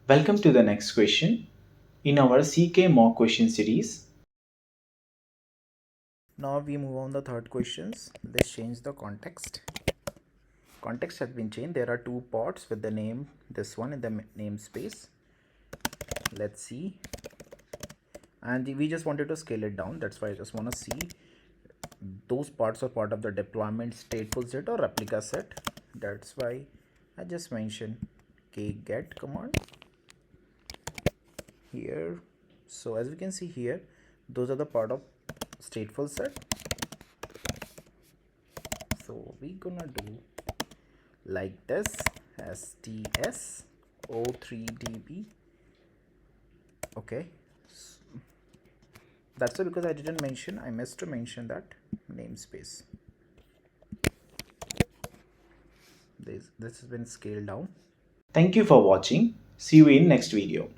Welcome to the next question in our CK mock question series. Now we move on the third questions. Let's change the context. Context has been changed. There are two pods with the name, this one in the namespace. Let's see. And we just wanted to scale it down. That's why I just want to see those parts are part of the deployment stateful set or replica set. That's why I just mentioned kget command here. So as we can see here, those are the part of stateful set. So we gonna do like this, sts o3db. Okay, that's why, because I didn't mention, I missed to mention that namespace. This has been scaled down. Thank you for watching. See you in next video.